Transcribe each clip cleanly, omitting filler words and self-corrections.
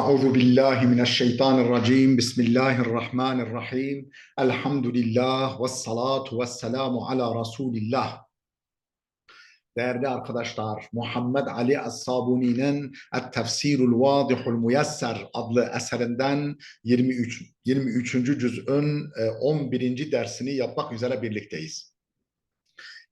أعوذ بالله من الشيطان الرجيم بسم الله الرحمن الرحيم الحمد لله والصلاة والسلام على رسول الله. Değerli arkadaşlar, Muhammed Ali Es-Sabuni'nin Et-Tefsirul Vadihul Muyesser adlı eserinden 23. cüz'ün 11. dersini yapmak üzere birlikteyiz.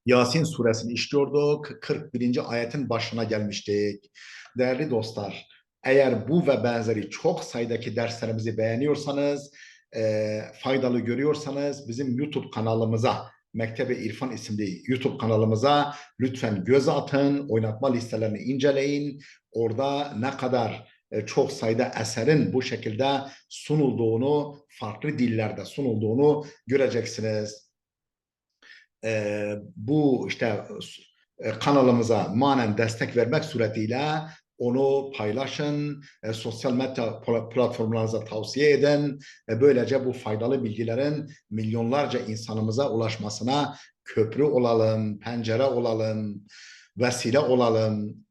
Yasin suresini işliyorduk. 41. ayetin başına gelmiştik. Değerli dostlar, eğer bu ve benzeri çok sayıdaki derslerimizi beğeniyorsanız, faydalı görüyorsanız bizim YouTube kanalımıza, Mektebe İrfan isimli YouTube kanalımıza lütfen göz atın, oynatma listelerini inceleyin. Orada ne kadar çok sayıda eserin bu şekilde sunulduğunu, farklı dillerde sunulduğunu göreceksiniz. Bu işte kanalımıza manen destek vermek suretiyle onu paylaşın, sosyal medya platformlarınıza tavsiye edin. Böylece bu faydalı bilgilerin milyonlarca insanımıza ulaşmasına köprü olalım, pencere olalım, vesile olalım.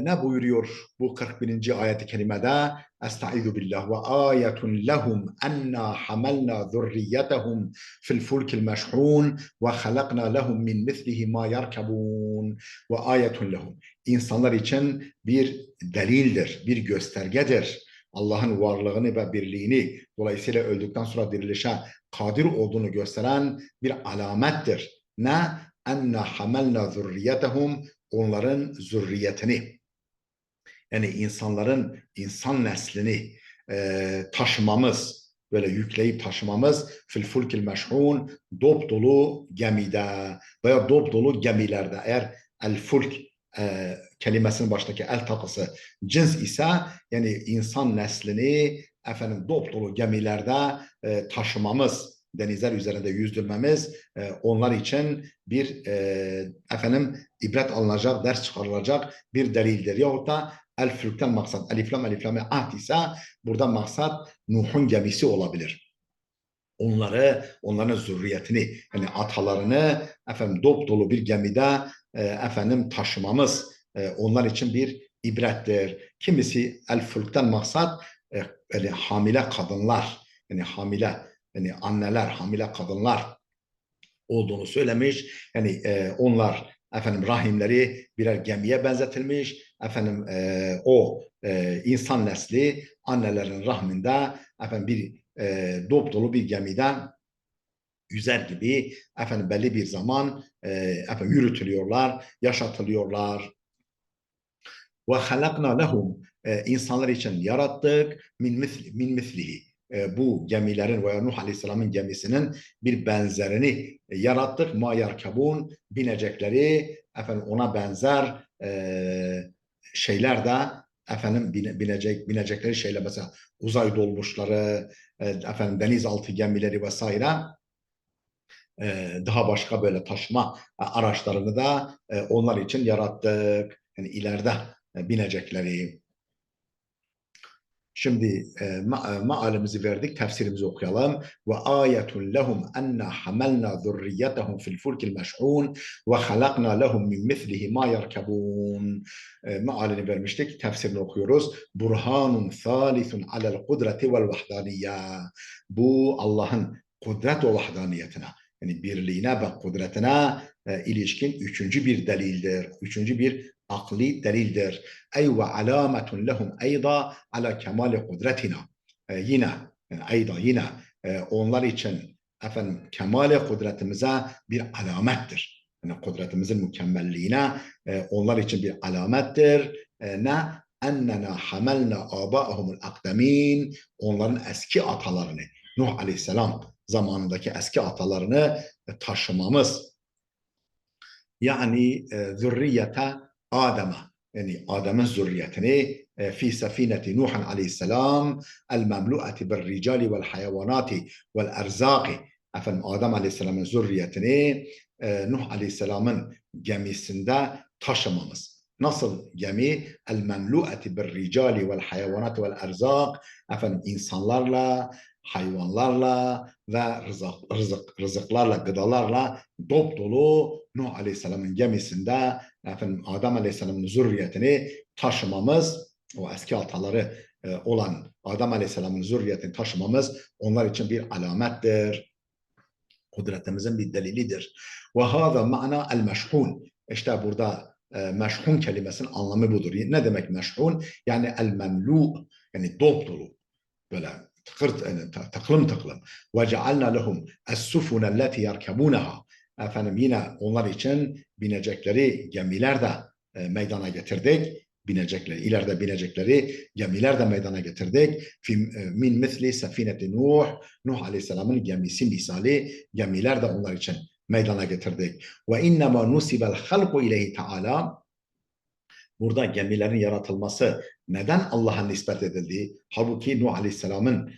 Ne buyuruyor bu 41. ayet-i kerimede? Estaizu billah ve ayetun lehum enna hamalna zurriyetehum fil fulkil meşhun ve halakna lehum min mislihi ma yerkebun ve ayetun lehum. İnsanlar için bir delildir, bir göstergedir. Allah'ın varlığını ve birliğini, dolayısıyla öldükten sonra dirilişe kadir olduğunu gösteren bir alamettir. Ne? Enna hamalna zurriyetehum, onların zürriyetini, yani insanların insan neslini taşımamız, böyle yükleyip taşımamız fil fulkil meşhun, dop dolu gemide veya dop dolu gemilerde. Eğer el fulk kelimesinin baştaki el takısı cins ise, yani insan neslini dop dolu gemilerde taşımamız, denizler üzerinde yüzdürmemiz onlar için bir ibret alınacak, ders çıkarılacak bir delildir. Yahut da el-fülkten maksat eliflam eliflame ahd ise burada maksat Nuh'un gemisi olabilir. Onların zürriyetini, yani atalarını dop dolu bir gemide taşımamız onlar için bir ibrettir. Kimisi el-fülkten maksat hamile kadınlar, yani hamile, yani anneler, hamile kadınlar olduğunu söylemiş. Yani onlar rahimleri birer gemiye benzetilmiş. İnsan nesli annelerin rahminde bir dop dolu bir gemiden yüzer gibi belli bir zaman yürütülüyorlar, yaşatılıyorlar. Ve halakna lehum, insanlar için yarattık min mislihi, bu gemilerin veya Nuh Aleyhisselam'ın gemisinin bir benzerini yarattık. Ma yerkebun, binecekleri ona benzer şeyler de binecekleri şeyler, mesela uzay dolmuşları, denizaltı gemileri vesaire, daha başka böyle taşıma araçlarını da onlar için yarattık. Yani ileride binecekleri. Şimdi mealimizi verdik, tefsirimizi okuyalım. Ve ayetun lehum enna hamalna zurriyetehum fil fulkil meş'un ve halakna lehum min mislihi ma yerkebun. Mealini vermiştik, tefsirini okuyoruz. Burhanun thalisun alel kudreti vel vahdaniyye. Bu Allah'ın kudret ve vahdaniyetine, yani birliğine ve kudretine ilişkin üçüncü bir delildir. Üçüncü bir akli delildir. Ey ve alametun lehum eyda ala kemali kudretina. Yine yine onlar için kemali kudretimize bir alamettir. Yani kudretimizin mükemmelliğine onlar için bir alamettir. Ne? Ennena hamelna abaahumul akdemin, onların eski atalarını, Nuh Aleyhisselam zamanındaki eski atalarını taşımamız. Yani zürriyete Adem'e, yani Adem'in zürriyetini fi sefineti Nuh Aleyhisselam el memlu'ati bil ricali vel hayvanati vel erzaki. Adem Aleyhisselam'ın zürriyetini Nuh Aleyhisselam'ın gemisinde taşımamız. Nasıl gemi? El memlu'ati bil ricali vel hayvanati vel erzak. İnsanlarla, hayvanlarla ve rızıklarla, gıdalarla dop dolu Nuh Aleyhisselam'ın gemisinde Adem Aleyhisselam'ın zürriyetini taşımamız o eski ataları olan Adem Aleyhisselam'ın zürriyetini taşımamız onlar için bir alamettir. Kudretimizin bir delilidir. Ve hâzâ ma'na el-meşhûn. İşte burada meşhun kelimesinin anlamı budur. Ne demek meşhun? Yani el-memlu, yani dop dolu. Böyle tıklım tıklım. Ve cealna lehum es-sufune alleti yerkebunaha. Efendim yine onlar için binecekleri gemiler de meydana getirdik. Binecekleri, ileride binecekleri gemiler de meydana getirdik. Min misli sefineti Nuh. Nuh Aleyhisselam'ın gemisi misali gemiler de onlar için meydana getirdik. Ve innema nusibel halku ileyhi teala. Burada gemilerin yaratılması neden Allah'a nispet edildi? Halbuki Nuh Aleyhisselam'ın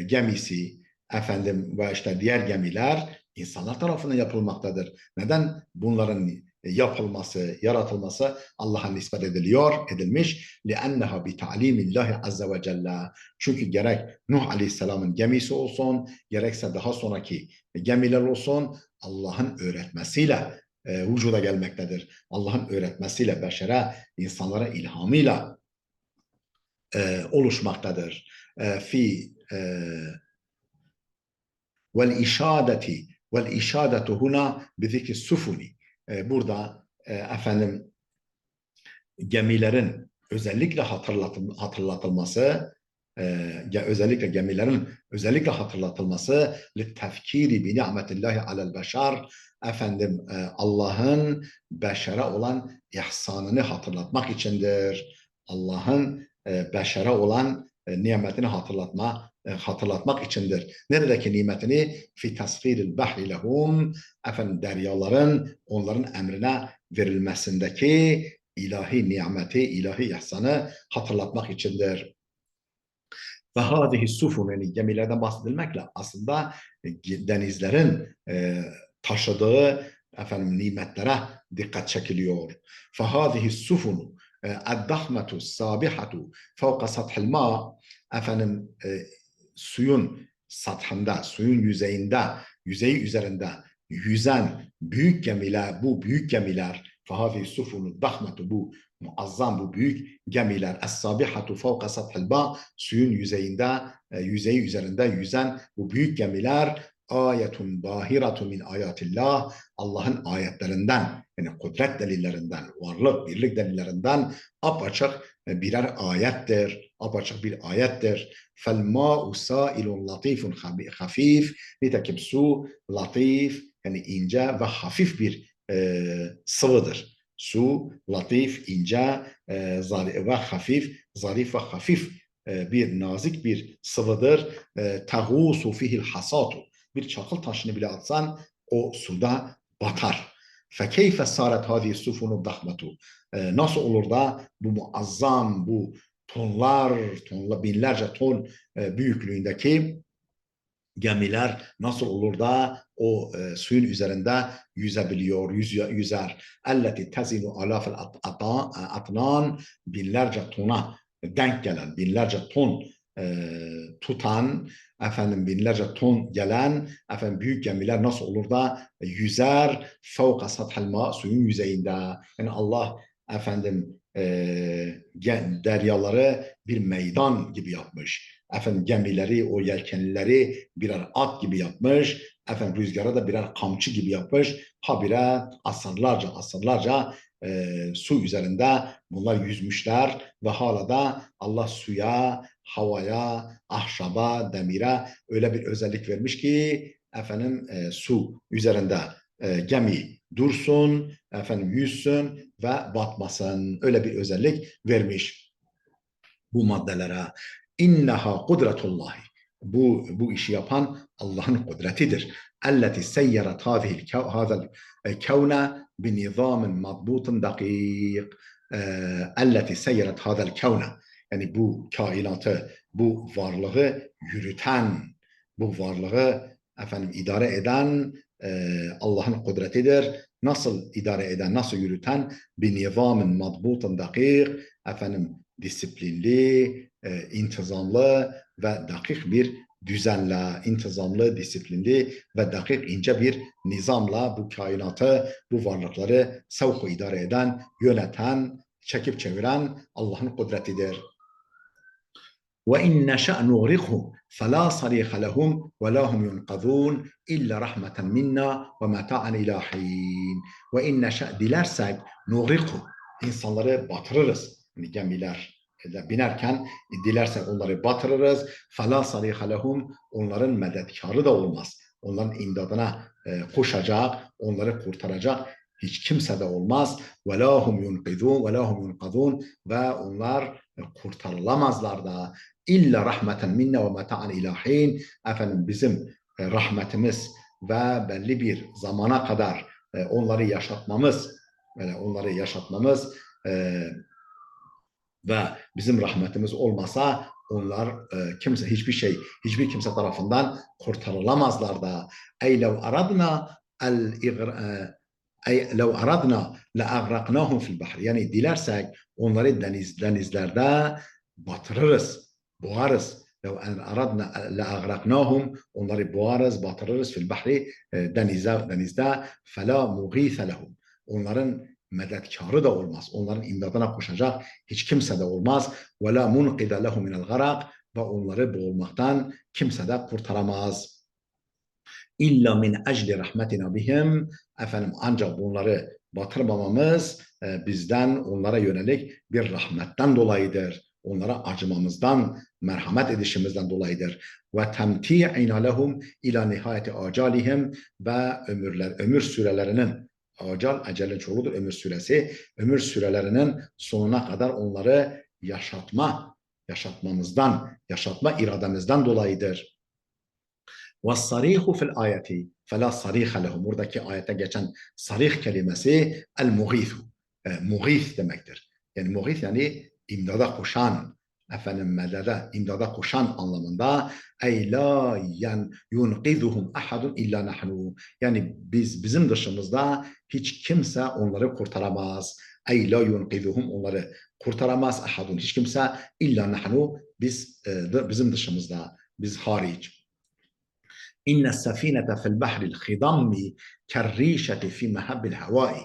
gemisi, efendim ve işte diğer gemiler insanlar tarafından yapılmaktadır. Neden bunların yapılması, yaratılması Allah'a nispet edilmiş? لِأَنَّهَا بِتَعْلِيمِ اللّٰهِ عَزَّ وَجَلَّ. Çünkü gerek Nuh Aleyhisselam'ın gemisi olsun, gerekse daha sonraki gemiler olsun, Allah'ın öğretmesiyle vücuda gelmektedir. Allah'ın öğretmesiyle, beşere, insanlara ilhamıyla oluşmaktadır. Fi vel işadetu huna bizikri sufuni. Burada efendim gemilerin özellikle hatırlatılması, özellikle gemilerin özellikle hatırlatılması littefkiri bi ni'metillahi alel beşer, efendim Allah'ın beşere olan ihsanını hatırlatmak içindir. Allah'ın beşere olan nimetini hatırlatmak içindir. Neredeki nimetini? Fi tasfiril bahri lehum, efendim deryaların onların emrine verilmesindeki ilahi nimeti, ilahi ihsanı hatırlatmak içindir. Ve hâzihi sufun, yani gemilerden bahsedilmekle aslında denizlerin taşıdığı efendim nimetlere dikkat çekiliyor. Fe hâzihi sufun eddahmetu sabihatu fevka sathil ma, efendim suyun sathında, suyun yüzeyinde, yüzeyi üzerinde yüzen büyük gemiler, bu büyük gemiler فهذه السفن الضخمة, bu muazzam, bu büyük gemiler es-sabihatu fevka sathil ma, suyun yüzeyinde, yüzeyi üzerinde yüzen bu büyük gemiler ayetun bahiratun min ayatillah, Allah'ın ayetlerinden, yani kudret delillerinden, varlık, birlik delillerinden apaçık birer ayettir. Apaçık bir ayettir. Fel ma'u sailun latifun hafif. Nitekim su latif, yani ince ve hafif bir sıvıdır. Su, latif, ince ve hafif, zarif ve hafif bir nazik bir sıvıdır. Teğusu fihil hasatu. Bir çakıl taşını bile atsan o suda batar. Fekeyfe saret hadi sufunu dahmetu. Nasıl olur da bu muazzam, bu binlerce ton büyüklüğündeki gemiler nasıl olur da o suyun üzerinde yüzer. Elleti tezinu alafel atnan, binlerce tona denk gelen, binlerce ton tutan, efendim binlerce ton gelen efendim büyük gemiler nasıl olur da yüzer fevka sathel ma, suyun yüzeyinde. Yani Allah efendim deryaları bir meydan gibi yapmış. Efendim gemileri, o yelkenlileri birer at gibi yapmış. Efendim rüzgara da birer kamçı gibi yapmış. Habire asırlarca su üzerinde bunlar yüzmüşler ve hala da Allah suya, havaya, ahşaba, demire öyle bir özellik vermiş ki efendim su üzerinde gemi dursun, efendim yüzsün ve batmasın. Öyle bir özellik vermiş bu maddelere. İnneha kudretullahi. Bu işi yapan Allah'ın kudretidir. Elleti seyyaret hazel kevne bi nizamin madbutun dakik. Elleti seyyaret hazel kevne. Yani bu kainatı, bu varlığı yürüten, bu varlığı efendim idare eden Allah'ın kudretidir. Nasıl idare eden, nasıl yürüten? Bi nizamin madbutun dakik. Efendim disiplinli, intizamlı ve dakik bir düzenle, intizamlı, disiplinli ve dakik ince bir nizamla bu kainatı, bu varlıkları sevk idare eden, yöneten, çekip çeviren Allah'ın kudretidir. وَاِنْ نَشَأْ نُغْرِقْهُمْ فَلَا صَرِيخَ لَهُمْ وَلَا هُمْ يُنْقَذُونَ اِلَّا رَحْمَةً مِنَّا وَمَتَاعًا اِلٰى حِينٍ وَاِنْ نَشَأْ dilersek نُغْرِقْهُمْ insanları batırırız. Yani gemiler binerken dilersek onları batırırız. فَلَا صَرِيخَ لَهُمْ onların medetkarı da olmaz. Onların imdadına koşacak, onları kurtaracak hiç kimse de olmaz. وَلَا هُمْ يُنْقِذُونَ وَلَا هُمْ يُنْقَذُونَ ve onlar kurtarılamazlar da. İlla rahmeten minne ve meta'an ilahin. Efendim bizim rahmetimiz ve belli bir zamana kadar onları yaşatmamız, böyle onları yaşatmamız ve bizim rahmetimiz olmasa onlar hiçbir kimse tarafından kurtarılamazlar da. Ey lev aradna lev aradna la agraqnahum fil bahr. Yani dilersek onları denizlerde batırırız, boğarız. Lev aradna la agraqnahum onları boğarız, batırırız fil bahri denizde fela mughithe lehum. Onların medetkarı da olmaz. Onların imdadına koşacak hiç kimse de olmaz. Ve la munqide lehu minel garak ve onları boğulmaktan kimse de kurtaramaz. İlla min ecli rahmetina bihim. Efendim ancak bunları batırmamamız bizden onlara yönelik bir rahmetten dolayıdır. Onlara acımamızdan, merhamet edişimizden dolayıdır. Ve temti'ina lehum ila nihayeti acalihim ve ömür sürelerinin ecelin çoğuludur ömür süresi. Ömür sürelerinin sonuna kadar onları yaşatma irademizden dolayıdır. وَالصَّرِيخُ فِي الْآيَةِ فَلَا صَرِيخَ لَهُ. Buradaki ayete geçen sarih kelimesi el-mughith. Mughith demektir. Yani mughith yani imdada koşan, imdada koşan anlamında. Ey la yunqizuhum ahadun illa nahnu. Yani bizim dışımızda hiç kimse onları kurtaramaz. Ey la yunqizuhum onları kurtaramaz ahadun hiç kimse illa nahnu bizim dışımızda, biz hariç. İnne sefinete fil bahril khidammi kerrişeti fi mehabbil havai.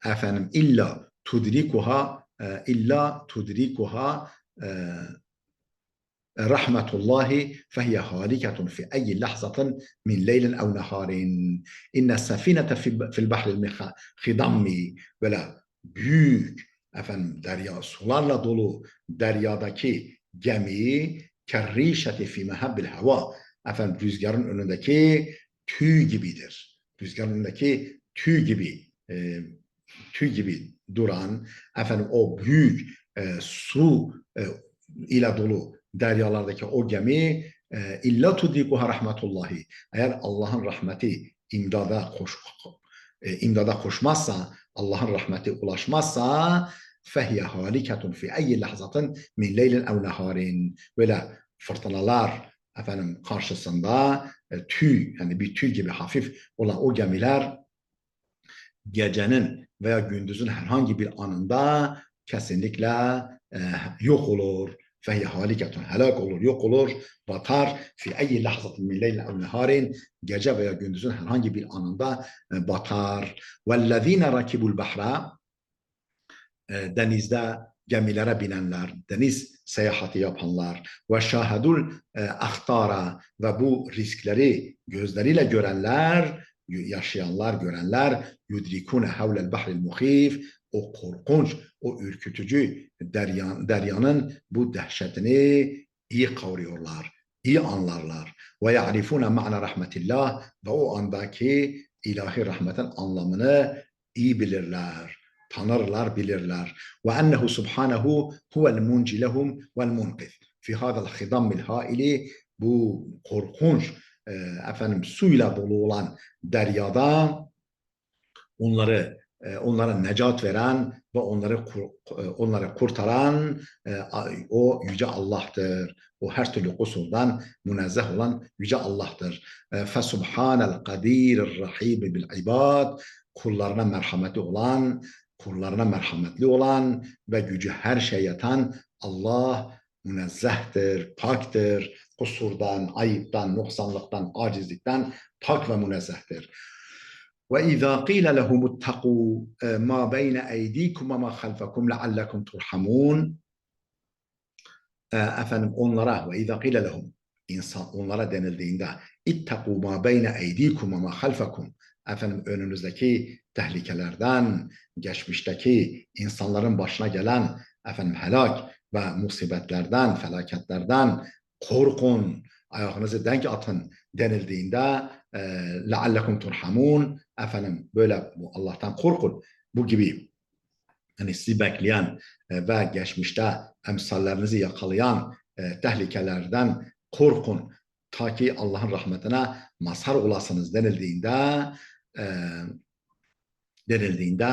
Efendim illa tudrikuha rahmetullahi fehiye halikatun fi eyyi lahzatin min leylin ev neharin. İnne sefinete fil bahril khidammi böyle büyük sularla dolu deryadaki gemi kerrişeti fi mehabbil hava rüzgarın önündeki tüy gibidir. Rüzgarın önündeki tüy gibi duran o büyük su ile dolu deryalardaki o gemi illa tudrikuha rahmetullahi. Eğer Allah'ın rahmeti imdada koşmazsa, Allah'ın rahmeti ulaşmazsa fehiye halikatun fi eyyi lahzatin min leylin ev neharin. Böyle fırtınalar karşısında yani bir tüy gibi hafif olan o gemiler gecenin veya gündüzün herhangi bir anında kesinlikle yok olur. Fehiye halikatun helak olur, yok olur, batar. Fi eyyi lahzatin min leylin ev neharin. Gece veya gündüzün herhangi bir anında batar. Vellezine rakibul bahra denizde gemilere binenler, deniz seyahati yapanlar ve şahadul ahtara ve bu riskleri gözleriyle görenler, yaşayanlar, görenler yudrikune havlel bahril muhif o korkunç, o ürkütücü deryanın bu dehşetini iyi kavruyorlar, iyi anlarlar. Ve ya'rifune ma'na rahmetillah ve o andaki ilahi rahmetin anlamını iyi bilirler. Tanırlar, bilirler. Ve ennehu subhanehu huvel munci lehum vel munqidh. Fi hadal hidammil haili bu korkunç suyla dolu olan deryada onlara necat veren ve onları kurtaran o yüce Allah'tır. O her türlü kusurdan münezzeh olan yüce Allah'tır. Fesubhanel kadirir rahim bil ibad. Kullarına merhametli olan ve gücü her şeye yeten Allah münezzehtir, paktır. Kusurdan, ayıptan, noksanlıktan, acizlikten pak ve münezzehtir. وَإِذَا قِيلَ لَهُمُ اتَّقُوا مَا بَيْنَ أَيْدِيكُمْ وَمَا خَلْفَكُمْ لَعَلَّكُمْ تُرْحَمُونَ. Efendim onlara ve izâ qîle lehum, onlara denildiğinde ittakû mâ beyne eydikum ve mâ halfakum, efendim önünüzdeki tehlikelerden, geçmişteki insanların başına gelen efendim helak ve musibetlerden, felaketlerden korkun, ayağınızı denk atın denildiğinde leallekum turhamun, efendim böyle Allah'tan korkun. Bu gibi hani sizi bekleyen ve geçmişte emsallerinizi yakalayan tehlikelerden korkun. Ta ki Allah'ın rahmetine mazhar olasınız e, denildiğinde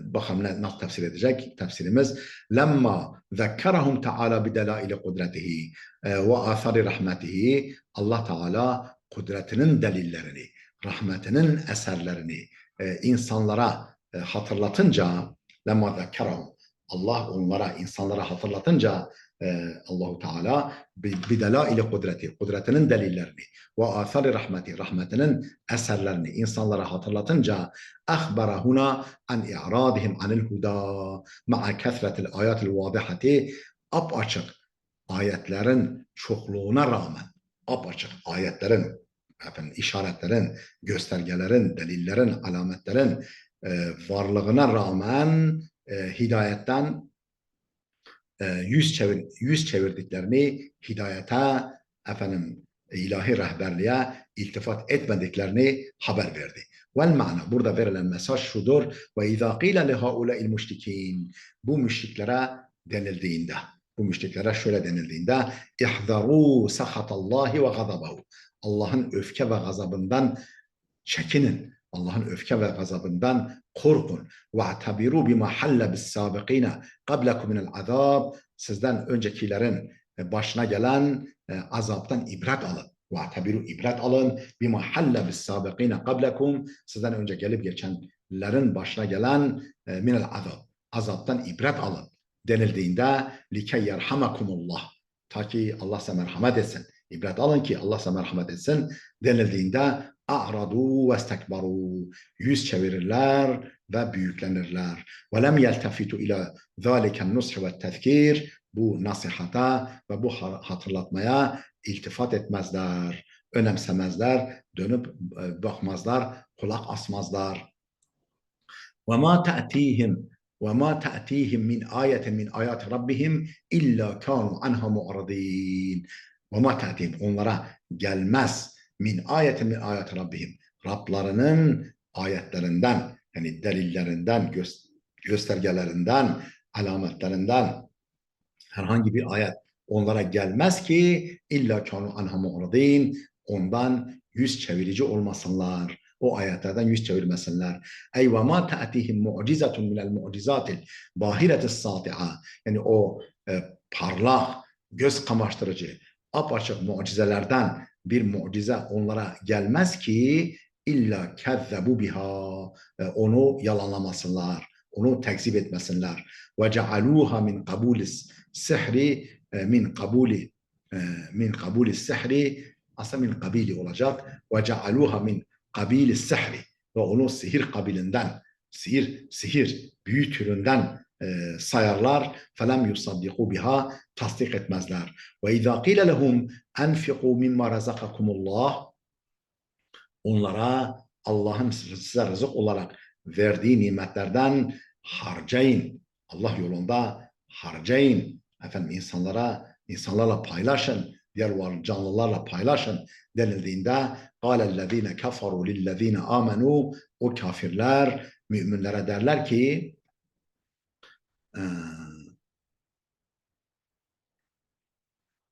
bakalım nasıl tefsir edecek tefsirimiz. Lemma zekkerahum Teala bidelaili kudretihi ve athari rahmetihi. Allah Teala kudretinin delillerini, rahmetinin eserlerini insanlara hatırlatınca, lemma zekkerahum, Allah onlara, insanlara hatırlatınca Allahu Teala bidelaili kudreti, kudretinin delillerini ve athari rahmeti, rahmetinin eserlerini insanlara hatırlatınca أخبر هنا عن إعراضهم عن الهدى مع كثرة الآيات الواضحة. Apaçık ayetlerin çokluğuna rağmen, apaçık ayetlerin, efendim, işaretlerin, göstergelerin, delillerin, alametlerin varlığına rağmen hidayetten yüz çevirdiklerini, hidayete, efendim, ilahi rehberliğe iltifat etmediklerini haber verdi. Vel mana, burada verilen mesaj şudur: ve izâ qîle lihâulâil müşrikîn, bu müşriklere denildiğinde, bu müşriklere şöyle denildiğinde, ihzarû sahatallahi ve gazabahu, Allah'ın öfke ve gazabından çekinin, Allah'ın öfke ve gazabından korkun. وَاَعْتَبِرُوا بِمَا حَلَّ بِالسَّابِقِينَ قَبْلَكُمْ مِنَ الْعَذَابِ, sizden öncekilerin başına gelen azaptan ibret alın. وَاَعْتَبِرُوا, ibret alın. بِمَا حَلَّ بِالسَّابِقِينَ قَبْلَكُمْ, sizden önce gelip geçenlerin başına gelen minel azab, azaptan ibret alın denildiğinde likey yerhamakumullah, ta ki Allah size merhamet etsin. İbret alın ki Allah size merhamet etsin denildiğinde a'radu ve istekbaru, yüz çevirirler ve büyüklenirler. Ve lem yeltefitu ila zaliken nush ve tezkir, bu nasihata ve bu hatırlatmaya iltifat etmezler, önemsemezler, dönüp bakmazlar, kulak asmazlar. Ve ma ta'tihim وَمَا تَأْتِيهِمْ مِنْ آيَةٍ مِنْ آيَاتِ رَبِّهِمْ إِلَّا كَانُوا عَنْهَا مُعْرِضِينَ. وَمَا تَأْتِيهِمْ, onlara gelmez min ayetin min ayet Rabbihim, Rablarının ayetlerinden, yani delillerinden, göstergelerinden, alametlerinden herhangi bir ayet onlara gelmez ki illa kanu anha mu'ridin, ondan yüz çevirici olmasınlar, o ayetlerden yüz çevirmesinler. Ey ve ma ta'tihim mu'cizatun minel mu'cizatil bahiretis sati'a, yani o parlak, göz kamaştırıcı, apaçık mucizelerden bir mucize onlara gelmez ki illa kezzebu biha, onu yalanlamasınlar, onu tekzip etmesinler. Ve cealuha min kabulis sihri, min kabuli sihri, aslında min kabili olacak. Ve cealuha min kabili sihri, ve onu sihir kabilinden, sihir büyü türünden sayarlar. Felem yusaddiku biha, tasdik etmezler. Ve izâ qîle lehum enfiqû mimma razakakumullah, onlara Allah'ın size rızık olarak verdiği nimetlerden harcayın, Allah yolunda harcayın, efendim insanlarla paylaşın, diğer canlılarla paylaşın denildiğinde قَالَ كَفَرُوا لِلَّذ۪ينَ آمَنُوا, o kafirler müminlere derler ki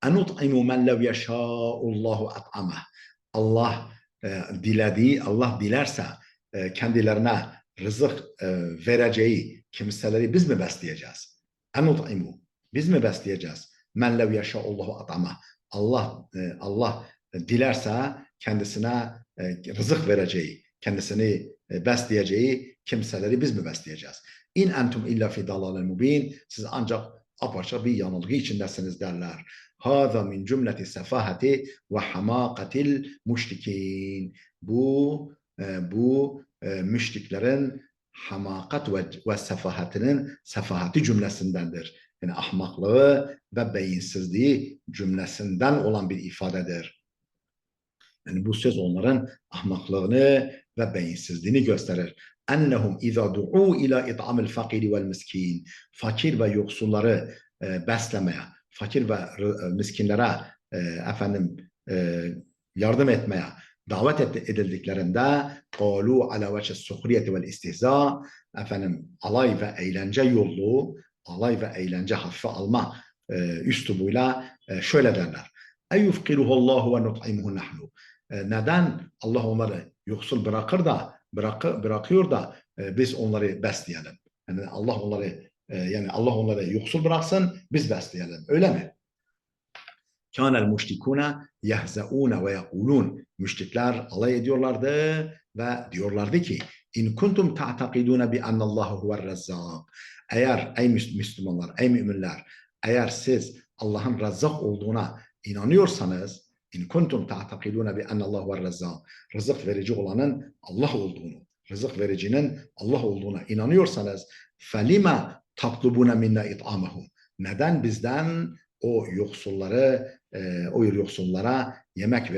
اَنُطْعِمُ مَنْ لَوْ يَشَاءُ اللّٰهُ اَطْعَمَهُ, Allah dilerse kendilerine rızık vereceği kimseleri biz mi besleyeceğiz? Enut'imu, biz mi besleyeceğiz? Men lev yeşâ'ullahu at'amah, Allah dilerse kendisine rızık vereceği, kendisini besleyeceği kimseleri biz mi besleyeceğiz? İn entum illa fi dalalin mubin, siz ancak apaçık bir yanılgı içindesiniz derler. Hâzâ min cümleti sefâheti ve hamâkatil müşrikîn, bu bu müşriklerin hamakat ve sefahati cümlesindendir. Yani ahmaklığı ve beyinsizliği cümlesinden olan bir ifadedir. Yani bu söz onların ahmaklığını ve beyinsizliğini gösterir. Ennehum izâ du'û ilâ it'amil fakiri vel miskin. Fakir ve yoksulları beslemeye, fakir ve miskinlere efendim yardım etmeye davet edildiklerinde قَالُوا عَلَى وَجْهِ السُّخْرِيَةِ وَالْاِسْتِهْزَاءِ efendim alay ve eğlence yolu, alay ve eğlence hafife alma üslubuyla şöyle derler. اَيُفْقِرُهُ اللّٰهُ وَنُطْعِمُهُ نَحْنُ neden Allah onları yoksul bırakıyor da biz onları besleyelim? Yani Allah onları yoksul bıraksın, biz besleyelim. Öyle mi? Kânel müşrikûne yehzeûne ve yekulûn. Müşrikler alay ediyorlardı ve diyorlardı ki in kuntum ta'takidûne bi ennallâhu huve'r-rezzâk. Eğer ey Müslümanlar, ey müminler, eğer siz Allah'ın Rezzak olduğuna inanıyorsanız in kuntum ta'takidûne bi ennallâhu huve'r-rezzâk. Rızık verici olanın Allah olduğunu, rızık vericinin Allah olduğuna inanıyorsanız felima tatlubûne minna it'âmehum. Neden bizden o yoksullara yemek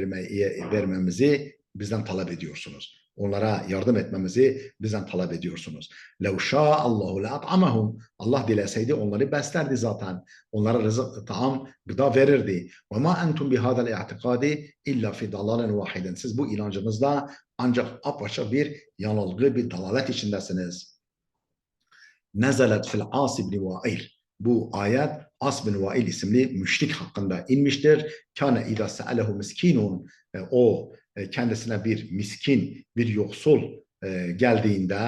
vermemizi bizden talep ediyorsunuz? Onlara yardım etmemizi bizden talep ediyorsunuz. لَوْ شَاءَ اللّٰهُ لَاَطْعَمَهُمْ Allah dileseydi onları beslerdi zaten. Onlara rızık, taam, gıda verirdi. وَمَا أَنْتُمْ بِهَذَا الْاِعْتِقَادِ اِلَّا فِي دَلَالٍ وَاحِدٍ Siz bu inancınızda ancak apaçık bir yanılgı, bir dalalet içindesiniz. Nezelet fil As ibn Vail. Bu ayet As bin Vail isimli müşrik hakkında inmiştir. Kâne idâ se'alehu miskinun. O kendisine bir miskin, bir yoksul geldiğinde,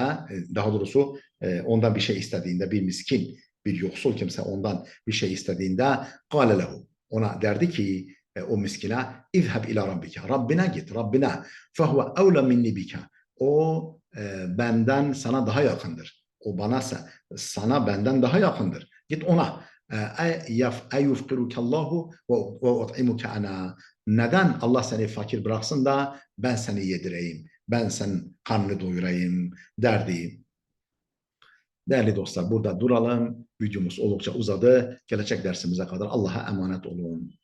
daha doğrusu ondan bir şey istediğinde, bir miskin, bir yoksul kimse ondan bir şey istediğinde kâle lehu. Ona derdi ki o miskine izheb ila rabbike. Rabbine git, Rabbine. Fehuve evle minni bike. O benden sana daha yakındır. O sana benden daha yakındır. Git ona. Eyufkirukallahu ve ut'imuke ana. Neden Allah seni fakir bıraksın da ben seni yedireyim, ben senin karnını doyurayım derdi. Değerli dostlar burada duralım. Videomuz oldukça uzadı. Gelecek dersimize kadar Allah'a emanet olun.